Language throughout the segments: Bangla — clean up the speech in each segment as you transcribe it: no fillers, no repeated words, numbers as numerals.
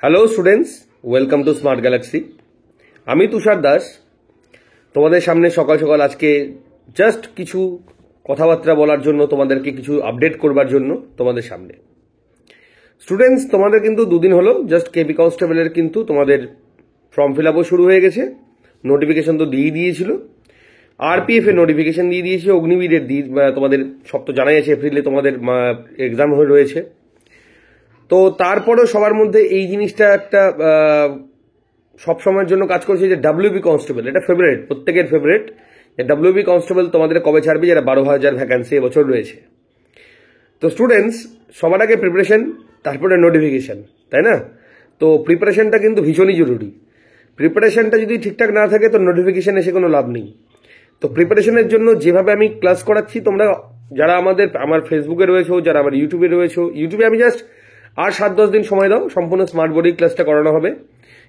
Hello students, welcome to smart Galaxy. আমি তুষার দাস, তোমাদের সামনে সকাল সকাল আজকে জাস্ট কিছু কথাবার্তা বলার জন্য, তোমাদেরকে কিছু আপডেট করবার জন্য তোমাদের সামনে। স্টুডেন্টস, তোমাদের কিন্তু দুদিন হলো জাস্ট কেপি কনস্টেবলের কিন্তু তোমাদের ফর্ম ফিল আপও শুরু হয়ে গেছে। নোটিফিকেশন তো দিয়ে দিয়েছিল, আরপিএফ এর নোটিফিকেশন দিয়ে দিয়েছে, অগ্নিবীরের তোমাদের সব তো জানাই আছে, এপ্রিলে তোমাদের এক্সাম হয়ে রয়েছে। তো তারপরেও সবার মধ্যে এই জিনিসটা একটা সব সময়ের জন্য কাজ করছে যে ডাব্লিউবি কনস্টেবল, এটা ফেভারিট, প্রত্যেকের ফেভারিট। ডাব্লিউবি কনস্টেবল তোমাদের কবে ছাড়বে, যারা 12,000 ভ্যাকান্সি এবছর রয়েছে। তো স্টুডেন্টস, সবার আগে প্রিপারেশন, তারপরে নোটিফিকেশন, তাই না? তো প্রিপারেশনটা কিন্তু ভীষণই জরুরি। প্রিপারেশনটা যদি ঠিকঠাক না থাকে তো নোটিফিকেশন এসে কোনো লাভ নেই। তো প্রিপারেশনের জন্য যেভাবে আমি ক্লাস করাচ্ছি, তোমরা যারা আমার ফেসবুকে রয়েছো, যারা আমার ইউটিউবে রয়েছো, ইউটিউবে আমি জাস্ট আর 7-10 দিন সময় দাও, সম্পূর্ণ স্মার্ট বোর্ডিং ক্লাসটা করানো হবে।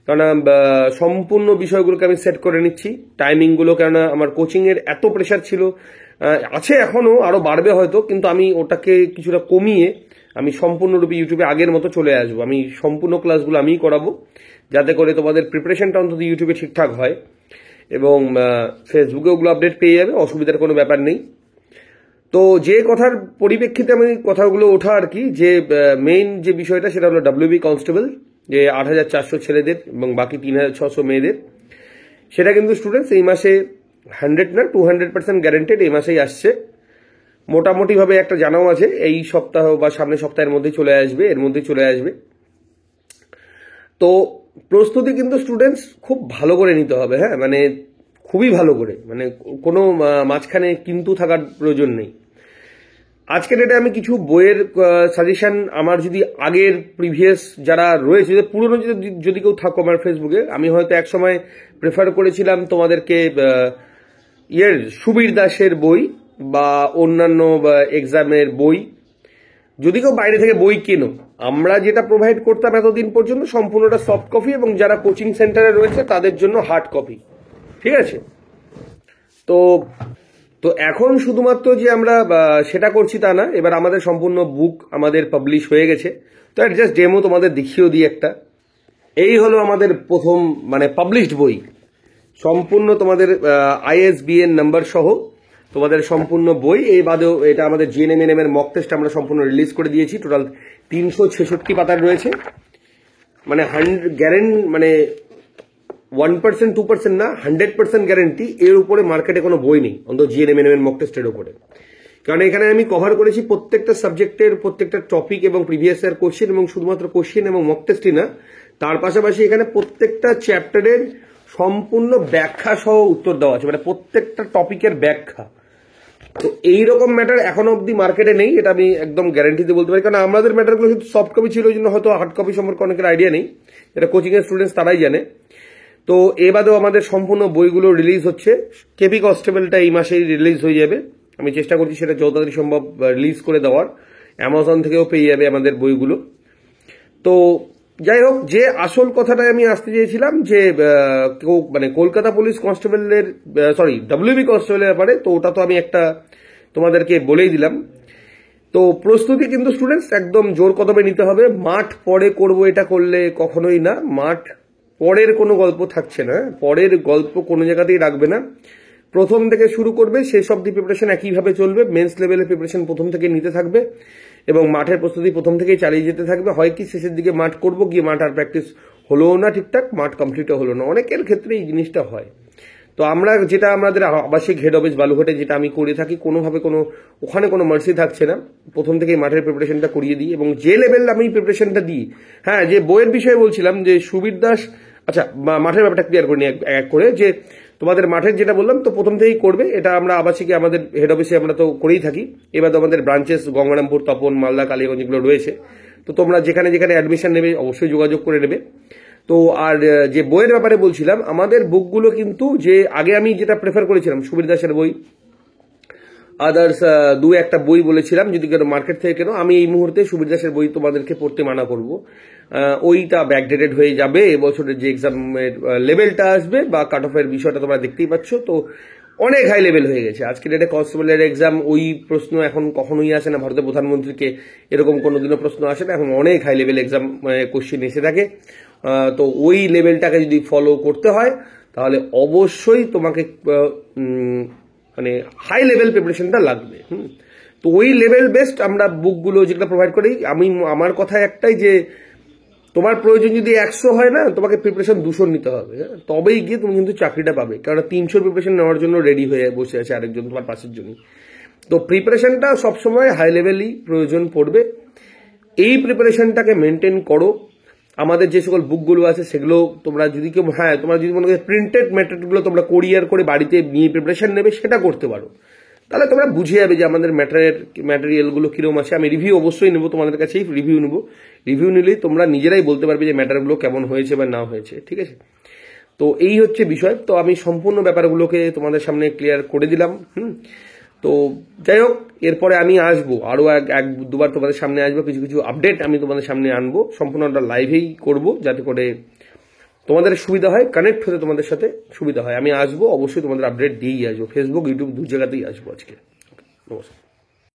কারণ সম্পূর্ণ বিষয়গুলোকে আমি সেট করে নিচ্ছি, টাইমিংগুলো। কেননা আমার কোচিংয়ের এত প্রেশার ছিল, আছে এখনও, আরও বাড়বে হয়তো, কিন্তু আমি ওটাকে কিছুটা কমিয়ে আমি সম্পূর্ণরূপে ইউটিউবে আগের মতো চলে আসবো। আমি সম্পূর্ণ ক্লাসগুলো আমিই করাবো, যাতে করে তোমাদের প্রিপারেশনটা অন্তত ইউটিউবে ঠিকঠাক হয়, এবং ফেসবুকে ওগুলো আপডেট পেয়ে যাবে, অসুবিধার কোনো ব্যাপার নেই। তো যে কথার পরিপ্রেক্ষিতে আমি কথাগুলো ওঠা আর কি, যে মেইন যে বিষয়টা সেটা হলো ডাব্লিউবি কনস্টেবল, যে 8,400 ছেলেদের এবং বাকি 3,600 মেয়েদের, সেটা কিন্তু স্টুডেন্টস এই মাসে 100 না 200% গ্যারেন্টেড এই মাসেই আসছে। মোটামুটিভাবে একটা জানাও আছে, এই সপ্তাহ বা সামনের সপ্তাহের মধ্যেই চলে আসবে, এর মধ্যেই চলে আসবে। তো প্রস্তুতি কিন্তু স্টুডেন্টস খুব ভালো করে নিতে হবে, হ্যাঁ, মানে খুবই ভালো করে, মানে কোনো মাঝখানে কিন্তু থাকার প্রয়োজন নেই। আজকের ডেটে আমি কিছু বইয়ের সাজেশন, আমার যদি আগের প্রিভিয়াস যারা রয়েছে, পুরনো যদি কেউ থাকো আমার ফেসবুকে, আমি হয়তো এক সময় প্রেফার করেছিলাম তোমাদেরকে সুবীর দাসের বই বা অন্যান্য এক্সামের বই। যদি কেউ বাইরে থেকে বই কেনো, আমরা যেটা প্রোভাইড করতাম এতদিন পর্যন্ত সম্পূর্ণটা সফট কপি, এবং যারা কোচিং সেন্টারে রয়েছে তাদের জন্য হার্ড কপি, ঠিক আছে? তো এখন শুধুমাত্র যে আমরা সেটা করছি তা না, এবার আমাদের সম্পূর্ণ বুক আমাদের পাবলিশ হয়ে গেছে। তো জাস্ট ডেমো তোমাদের দেখিয়েও দিই একটা। এই হলো আমাদের প্রথম পাবলিশড বই, সম্পূর্ণ তোমাদের আইএসবিএন নাম্বার সহ তোমাদের সম্পূর্ণ বই। এই বাদেও এটা আমাদের জিএনএমএনএম এর মক টেস্ট আমরা সম্পূর্ণ রিলিজ করে দিয়েছি। টোটাল 366 পাতার রয়েছে, 1% 2% না, 100% গ্যারেন্টি। এর উপরে মার্কেটে কোনো বই নেই, অন্তত জিএনএমএনএম এর মক টেস্টের উপরে। কারণ এখানে আমি কভার করেছি প্রত্যেকটা সাবজেক্টের প্রত্যেকটা টপিক এবং প্রিভিয়াস ইয়ার কোশ্চেন, এবং শুধুমাত্র কোশ্চেন এবং মক টেস্টই না, তার পাশাপাশি এখানে প্রত্যেকটা চ্যাপ্টারের সম্পূর্ণ ব্যাখ্যা সহ উত্তর দেওয়া আছে, প্রত্যেকটা টপিকের ব্যাখ্যা। তো এইরকম ম্যাটার এখনো অব্দি মার্কেটে নেই, এটা আমি একদম গ্যারান্টিতে বলতে পারি। কারণ আমাদের ম্যাটারগুলো শুধু সফট কপি ছিল, ওই জন্য হয়তো হার্ড কপি সম্পর্কে অনেকের আইডিয়া নেই, এটা কোচিং এর স্টুডেন্টস তারাই জানে। তো এ বাদেও আমাদের সম্পূর্ণ বইগুলো রিলিজ হচ্ছে। কেপি কনস্টেবলটা এই মাসেই রিলিজ হয়ে যাবে, আমি চেষ্টা করছি সেটা যত তাড়াতাড়ি সম্ভব রিলিজ করে দেওয়ার। অ্যামাজন থেকেও পেয়ে যাবে আমাদের বইগুলো। তো যাই হোক, যে আসল কথাটাই আমি আসতে চেয়েছিলাম, যে কলকাতা পুলিশ কনস্টেবলের ডাব্লিউবি কনস্টেবলের ব্যাপারে, তো ওটা তো আমি একটা তোমাদেরকে বলেই দিলাম। তো প্রস্তুতি কিন্তু স্টুডেন্টস একদম জোর কদমে নিতে হবে। মাঠ পরে করব এটা করলে কখনোই না, মাঠ পরের কোনো গল্প থাকছে না, পরের গল্প কোনো জায়গাতেই রাখবে না। প্রথম থেকে শুরু করবে, শেষ অব্দি প্রিপারেশন একইভাবে চলবে। মেন্স লেভেলের প্রিপারেশন প্রথম থেকে নিতে থাকবে, এবং মাঠের প্রস্তুতি প্রথম থেকেই চালিয়ে যেতে থাকবে। হয় কি শেষের দিকে মাঠ করবো, গিয়ে মাঠ আর প্র্যাকটিস হলোও না ঠিকঠাক, মাঠ কমপ্লিটও হলো না, অনেকের ক্ষেত্রে এই জিনিসটা হয়। তো আমরা যেটা আমাদের আবাসিক হেড অফিস বালুঘাটে যেটা আমি করে থাকি, কোনোভাবে ওখানে কোনো মার্সি থাকছে না, প্রথম থেকেই মাঠের প্রিপারেশনটা করিয়ে দিই। এবং যে লেভেল আমি প্রিপারেশনটা দিই, হ্যাঁ, যে বইয়ের বিষয়ে বলছিলাম, যে সুবীর দাস, আচ্ছা মাঠের ব্যাপারটা ক্লিয়ার করে নিই এক করে, যে তোমাদের মাঠের যেটা বললাম, তো প্রথম থেকেই করবে এটা। আমরা আবাসিকে আমাদের হেড অফিসে আমরা তো করেই থাকি। এবার আমাদের ব্রাঞ্চেস গঙ্গারামপুর, তপন, মালদা, কালিয়াগঞ্জ এগুলো রয়েছে। তো তোমরা যেখানে যেখানে অ্যাডমিশন নেবে অবশ্যই যোগাযোগ করে নেবে। তো আর যে বইয়ের ব্যাপারে বলছিলাম, আমাদের বুকগুলো কিন্তু, যে আগে আমি যেটা প্রেফার করেছিলাম সুবীর দাসের বই, আদার্স দু একটা বই বলেছিলাম যদি কেন মার্কেট থেকে কেন, আমি এই মুহূর্তে সুবীর দাসের বই তোমাদেরকে পড়তে মানা করব। ওইটা ব্যাকডেটেড হয়ে যাবে, এবছরের যে এক্সামের লেভেলটা আসবে বা কাট অফের বিষয়টা তোমরা দেখতেই পাচ্ছ। তো অনেক হাই লেভেল হয়ে গেছে। আজকে ডেটে কনস্টেবলের এক্সাম ওই প্রশ্ন এখন কখনোই আসে না, ভারতের প্রধানমন্ত্রীকে এরকম কোনোদিনও প্রশ্ন আসে না, এখন অনেক হাই লেভেল এক্সাম কোশ্চেন এসে থাকে। তো ওই লেভেলটাকে যদি ফলো করতে হয় তাহলে অবশ্যই তোমাকে মানে হাই লেভেল প্রিপারেশনটা লাগবে। তো ওই লেভেল বেস্ট আমরা বুকগুলো যেগুলো প্রোভাইড করি, আমার কথা একটাই যে তোমার প্রয়োজন যদি 100 হয় না, তোমাকে প্রিপারেশন 200 নিতে হবে, তবেই গিয়ে তুমি কিন্তু চাকরিটা পাবে। কারণ 300 প্রিপারেশন নেওয়ার জন্য রেডি হয়ে বসে আছে আরেকজন তোমার পাশের জন্য। তো প্রিপারেশনটা সবসময় হাই লেভেলই প্রয়োজন পড়বে। এই প্রিপারেশনটাকে মেনটেন করো। আমাদের যে সকল বুকগুলো আছে সেগুলো তোমরা যদি কেউ তোমরা যদি মনে করো প্রিন্টেড ম্যাটেরিয়ালগুলো তোমরা কোরিয়ার করে বাড়িতে নিয়ে প্রিপারেশন নেবে, সেটা করতে পারো। তাহলে তোমরা বুঝে যাবে যে আমাদের ম্যাটেরিয়ালগুলো কিরকম আছে। আমি রিভিউ অবশ্যই নেবো, তোমাদের কাছেই রিভিউ নেবো। রিভিউ নিলেই তোমরা নিজেরাই বলতে পারবে যে ম্যাটারগুলো কেমন হয়েছে বা না হয়েছে, ঠিক আছে? তো এই হচ্ছে বিষয়। তো আমি সম্পূর্ণ ব্যাপারগুলোকে তোমাদের সামনে ক্লিয়ার করে দিলাম। তো যাই হোক, এরপরে আমি আসবো আরো এক দুবার তোমাদের সামনে আসবো, কিছু কিছু আপডেট আমি তোমাদের সামনে আনবো, সম্পূর্ণটা লাইভেই করব, যাতে করে তোমাদের সুবিধা হয়, কানেক্ট হতে তোমাদের সাথে সুবিধা হয়। আমি আসবো অবশ্যই, তোমাদের আপডেট দিয়েই আসবো, ফেসবুক ইউটিউব দু জায়গাতেই আসবো আজকে। নমস্কার।